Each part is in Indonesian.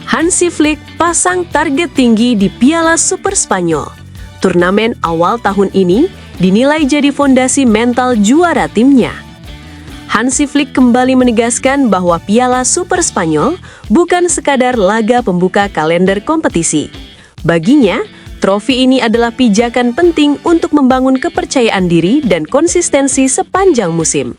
Hansi Flick pasang target tinggi di Piala Super Spanyol. Turnamen awal tahun ini dinilai jadi fondasi mental juara timnya. Hansi Flick kembali menegaskan bahwa Piala Super Spanyol bukan sekadar laga pembuka kalender kompetisi. Baginya, trofi ini adalah pijakan penting untuk membangun kepercayaan diri dan konsistensi sepanjang musim.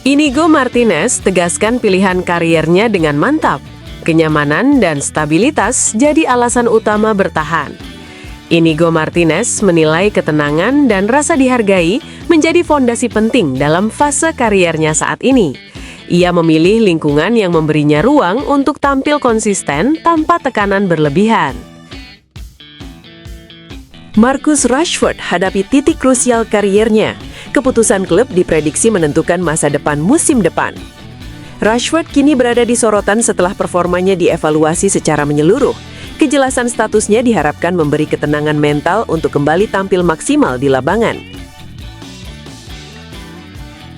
Inigo Martinez tegaskan pilihan kariernya dengan mantap. Kenyamanan dan stabilitas jadi alasan utama bertahan. Inigo Martinez menilai ketenangan dan rasa dihargai menjadi fondasi penting dalam fase kariernya saat ini. Ia memilih lingkungan yang memberinya ruang untuk tampil konsisten tanpa tekanan berlebihan. Marcus Rashford hadapi titik krusial kariernya. Keputusan klub diprediksi menentukan masa depan musim depan. Rashford kini berada di sorotan setelah performanya dievaluasi secara menyeluruh. Kejelasan statusnya diharapkan memberi ketenangan mental untuk kembali tampil maksimal di lapangan.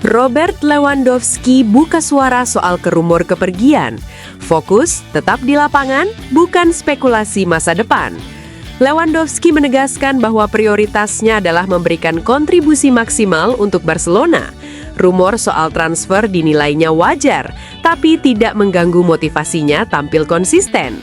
Robert Lewandowski buka suara soal kerumor kepergian. Fokus tetap di lapangan, bukan spekulasi masa depan. Lewandowski menegaskan bahwa prioritasnya adalah memberikan kontribusi maksimal untuk Barcelona. Rumor soal transfer dinilainya wajar, tapi tidak mengganggu motivasinya tampil konsisten.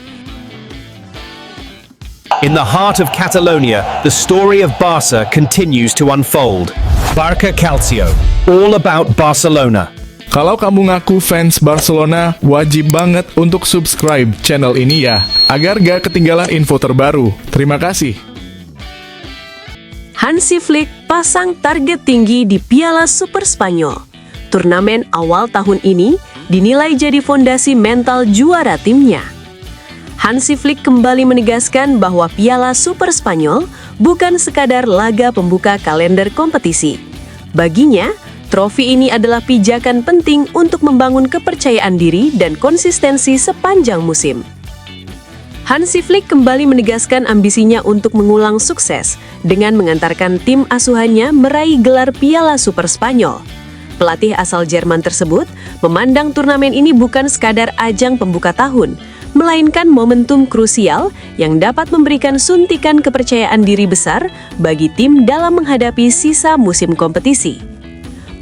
In the heart of Catalonia, the story of Barca continues to unfold. Barca Calcio, all about Barcelona. Kalau kamu ngaku fans Barcelona, wajib banget untuk subscribe channel ini ya, agar gak ketinggalan info terbaru. Terima kasih. Hansi Flick pasang target tinggi di Piala Super Spanyol. Turnamen awal tahun ini dinilai jadi fondasi mental juara timnya. Hansi Flick kembali menegaskan bahwa Piala Super Spanyol bukan sekadar laga pembuka kalender kompetisi. Baginya, trofi ini adalah pijakan penting untuk membangun kepercayaan diri dan konsistensi sepanjang musim. Hansi Flick kembali menegaskan ambisinya untuk mengulang sukses dengan mengantarkan tim asuhannya meraih gelar Piala Super Spanyol. Pelatih asal Jerman tersebut memandang turnamen ini bukan sekadar ajang pembuka tahun, melainkan momentum krusial yang dapat memberikan suntikan kepercayaan diri besar bagi tim dalam menghadapi sisa musim kompetisi.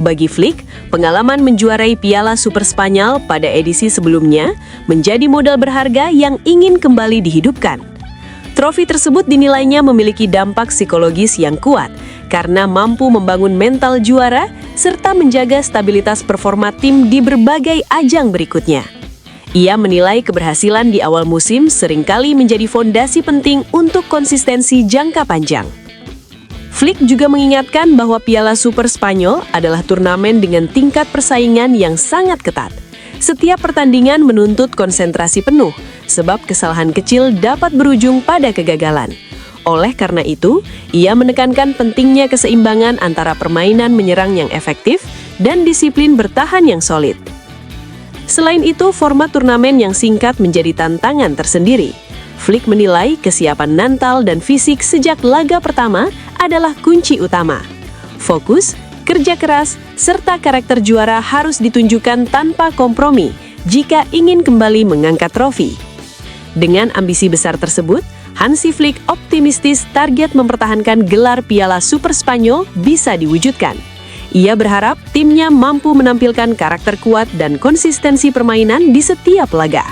Bagi Flick, pengalaman menjuarai Piala Super Spanyol pada edisi sebelumnya menjadi modal berharga yang ingin kembali dihidupkan. Trofi tersebut dinilainya memiliki dampak psikologis yang kuat karena mampu membangun mental juara serta menjaga stabilitas performa tim di berbagai ajang berikutnya. Ia menilai keberhasilan di awal musim seringkali menjadi fondasi penting untuk konsistensi jangka panjang. Flick juga mengingatkan bahwa Piala Super Spanyol adalah turnamen dengan tingkat persaingan yang sangat ketat. Setiap pertandingan menuntut konsentrasi penuh, sebab kesalahan kecil dapat berujung pada kegagalan. Oleh karena itu, ia menekankan pentingnya keseimbangan antara permainan menyerang yang efektif dan disiplin bertahan yang solid. Selain itu, format turnamen yang singkat menjadi tantangan tersendiri. Flick menilai kesiapan mental dan fisik sejak laga pertama adalah kunci utama. Fokus, kerja keras, serta karakter juara harus ditunjukkan tanpa kompromi jika ingin kembali mengangkat trofi. Dengan ambisi besar tersebut, Hansi Flick optimistis target mempertahankan gelar Piala Super Spanyol bisa diwujudkan. Ia berharap timnya mampu menampilkan karakter kuat dan konsistensi permainan di setiap laga.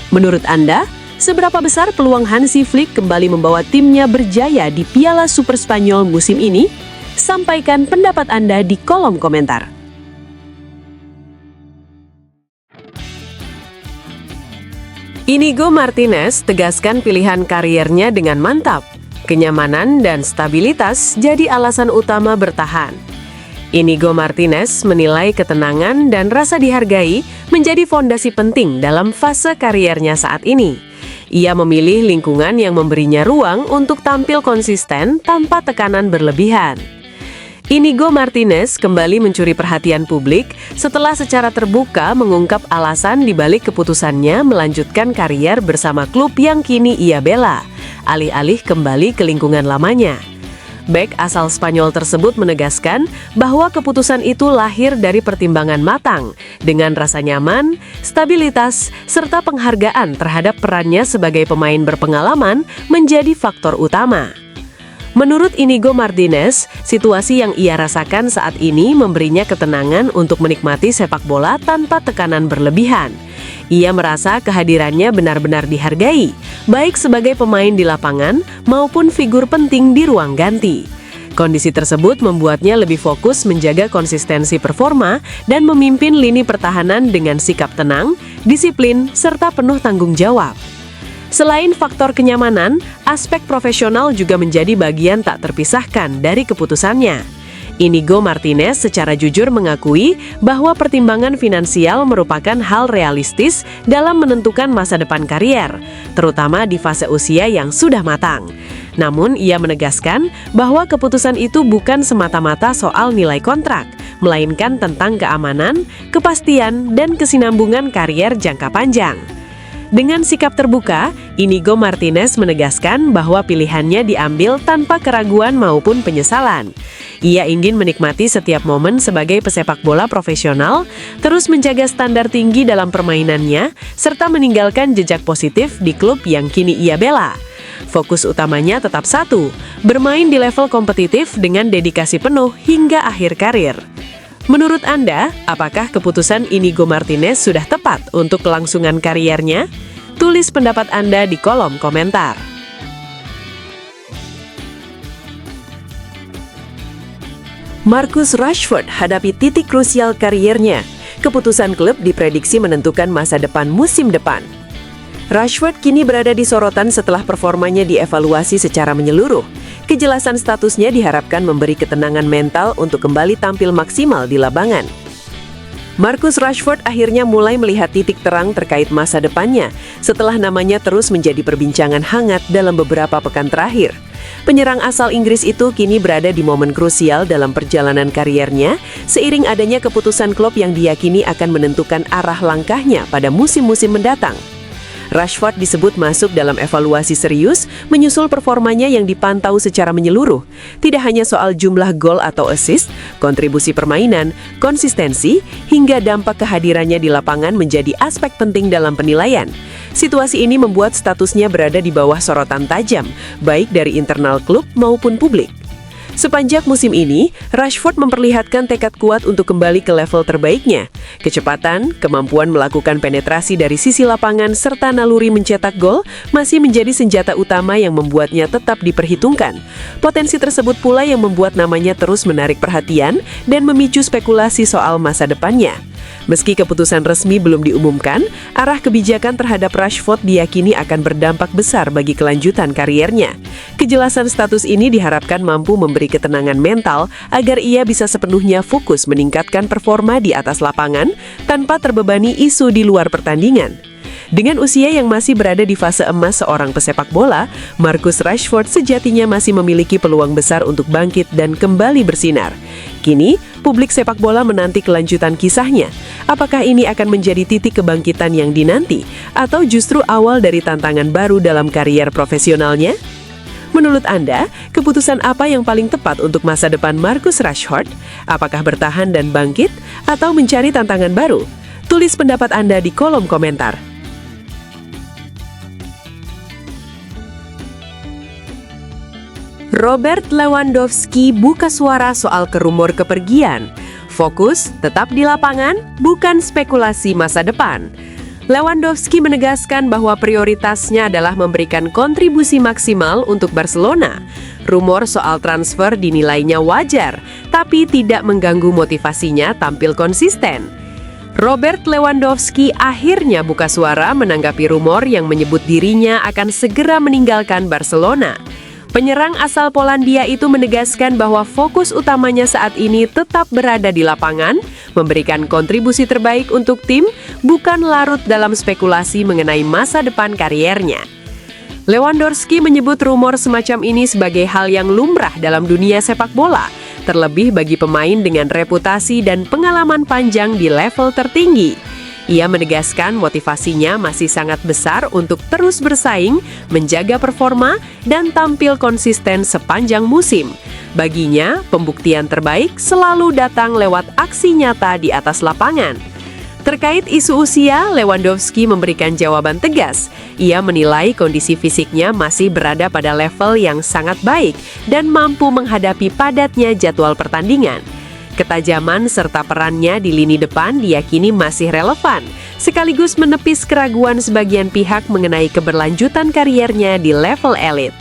Menurut Anda, seberapa besar peluang Hansi Flick kembali membawa timnya berjaya di Piala Super Spanyol musim ini? Sampaikan pendapat Anda di kolom komentar. Inigo Martinez tegaskan pilihan kariernya dengan mantap. Kenyamanan dan stabilitas jadi alasan utama bertahan. Inigo Martinez menilai ketenangan dan rasa dihargai menjadi fondasi penting dalam fase kariernya saat ini. Ia memilih lingkungan yang memberinya ruang untuk tampil konsisten tanpa tekanan berlebihan. Inigo Martinez kembali mencuri perhatian publik setelah secara terbuka mengungkap alasan dibalik keputusannya melanjutkan karier bersama klub yang kini ia bela, alih-alih kembali ke lingkungan lamanya. Bek asal Spanyol tersebut menegaskan bahwa keputusan itu lahir dari pertimbangan matang, dengan rasa nyaman, stabilitas, serta penghargaan terhadap perannya sebagai pemain berpengalaman menjadi faktor utama. Menurut Inigo Martinez, situasi yang ia rasakan saat ini memberinya ketenangan untuk menikmati sepak bola tanpa tekanan berlebihan. Ia merasa kehadirannya benar-benar dihargai, baik sebagai pemain di lapangan maupun figur penting di ruang ganti. Kondisi tersebut membuatnya lebih fokus menjaga konsistensi performa dan memimpin lini pertahanan dengan sikap tenang, disiplin, serta penuh tanggung jawab. Selain faktor kenyamanan, aspek profesional juga menjadi bagian tak terpisahkan dari keputusannya. Inigo Martinez secara jujur mengakui bahwa pertimbangan finansial merupakan hal realistis dalam menentukan masa depan karier, terutama di fase usia yang sudah matang. Namun, ia menegaskan bahwa keputusan itu bukan semata-mata soal nilai kontrak, melainkan tentang keamanan, kepastian, dan kesinambungan karier jangka panjang. Dengan sikap terbuka, Inigo Martinez menegaskan bahwa pilihannya diambil tanpa keraguan maupun penyesalan. Ia ingin menikmati setiap momen sebagai pesepak bola profesional, terus menjaga standar tinggi dalam permainannya, serta meninggalkan jejak positif di klub yang kini ia bela. Fokus utamanya tetap satu, bermain di level kompetitif dengan dedikasi penuh hingga akhir karir. Menurut Anda, apakah keputusan Inigo Martinez sudah tepat untuk kelangsungan kariernya? Tulis pendapat Anda di kolom komentar. Marcus Rashford hadapi titik krusial kariernya. Keputusan klub diprediksi menentukan masa depan musim depan. Rashford kini berada di sorotan setelah performanya dievaluasi secara menyeluruh. Kejelasan statusnya diharapkan memberi ketenangan mental untuk kembali tampil maksimal di lapangan. Marcus Rashford akhirnya mulai melihat titik terang terkait masa depannya setelah namanya terus menjadi perbincangan hangat dalam beberapa pekan terakhir. Penyerang asal Inggris itu kini berada di momen krusial dalam perjalanan kariernya seiring adanya keputusan klub yang diyakini akan menentukan arah langkahnya pada musim-musim mendatang. Rashford disebut masuk dalam evaluasi serius menyusul performanya yang dipantau secara menyeluruh. Tidak hanya soal jumlah gol atau assist, kontribusi permainan, konsistensi, hingga dampak kehadirannya di lapangan menjadi aspek penting dalam penilaian. Situasi ini membuat statusnya berada di bawah sorotan tajam, baik dari internal klub maupun publik. Sepanjang musim ini, Rashford memperlihatkan tekad kuat untuk kembali ke level terbaiknya. Kecepatan, kemampuan melakukan penetrasi dari sisi lapangan, serta naluri mencetak gol masih menjadi senjata utama yang membuatnya tetap diperhitungkan. Potensi tersebut pula yang membuat namanya terus menarik perhatian dan memicu spekulasi soal masa depannya. Meski keputusan resmi belum diumumkan, arah kebijakan terhadap Rashford diyakini akan berdampak besar bagi kelanjutan kariernya. Kejelasan status ini diharapkan mampu memberi ketenangan mental agar ia bisa sepenuhnya fokus meningkatkan performa di atas lapangan tanpa terbebani isu di luar pertandingan. Dengan usia yang masih berada di fase emas seorang pesepak bola, Marcus Rashford sejatinya masih memiliki peluang besar untuk bangkit dan kembali bersinar. Kini, publik sepak bola menanti kelanjutan kisahnya. Apakah ini akan menjadi titik kebangkitan yang dinanti, atau justru awal dari tantangan baru dalam karier profesionalnya? Menurut Anda, keputusan apa yang paling tepat untuk masa depan Marcus Rashford? Apakah bertahan dan bangkit, atau mencari tantangan baru? Tulis pendapat Anda di kolom komentar. Robert Lewandowski buka suara soal kerumor kepergian. Fokus tetap di lapangan, bukan spekulasi masa depan. Lewandowski menegaskan bahwa prioritasnya adalah memberikan kontribusi maksimal untuk Barcelona. Rumor soal transfer dinilainya wajar, tapi tidak mengganggu motivasinya tampil konsisten. Robert Lewandowski akhirnya buka suara menanggapi rumor yang menyebut dirinya akan segera meninggalkan Barcelona. Penyerang asal Polandia itu menegaskan bahwa fokus utamanya saat ini tetap berada di lapangan, memberikan kontribusi terbaik untuk tim, bukan larut dalam spekulasi mengenai masa depan kariernya. Lewandowski menyebut rumor semacam ini sebagai hal yang lumrah dalam dunia sepak bola, terlebih bagi pemain dengan reputasi dan pengalaman panjang di level tertinggi. Ia menegaskan motivasinya masih sangat besar untuk terus bersaing, menjaga performa, dan tampil konsisten sepanjang musim. Baginya, pembuktian terbaik selalu datang lewat aksi nyata di atas lapangan. Terkait isu usia, Lewandowski memberikan jawaban tegas. Ia menilai kondisi fisiknya masih berada pada level yang sangat baik dan mampu menghadapi padatnya jadwal pertandingan. Ketajaman serta perannya di lini depan diyakini masih relevan, sekaligus menepis keraguan sebagian pihak mengenai keberlanjutan kariernya di level elit.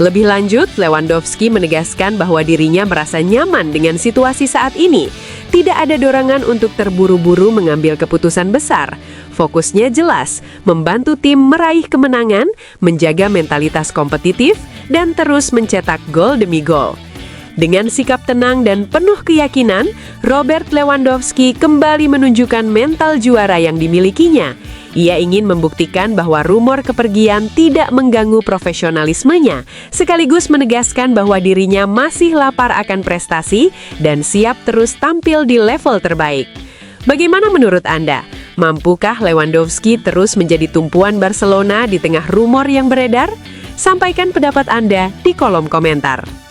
Lebih lanjut, Lewandowski menegaskan bahwa dirinya merasa nyaman dengan situasi saat ini. Tidak ada dorongan untuk terburu-buru mengambil keputusan besar. Fokusnya jelas, membantu tim meraih kemenangan, menjaga mentalitas kompetitif, dan terus mencetak gol demi gol. Dengan sikap tenang dan penuh keyakinan, Robert Lewandowski kembali menunjukkan mental juara yang dimilikinya. Ia ingin membuktikan bahwa rumor kepergian tidak mengganggu profesionalismenya, sekaligus menegaskan bahwa dirinya masih lapar akan prestasi dan siap terus tampil di level terbaik. Bagaimana menurut Anda? Mampukah Lewandowski terus menjadi tumpuan Barcelona di tengah rumor yang beredar? Sampaikan pendapat Anda di kolom komentar.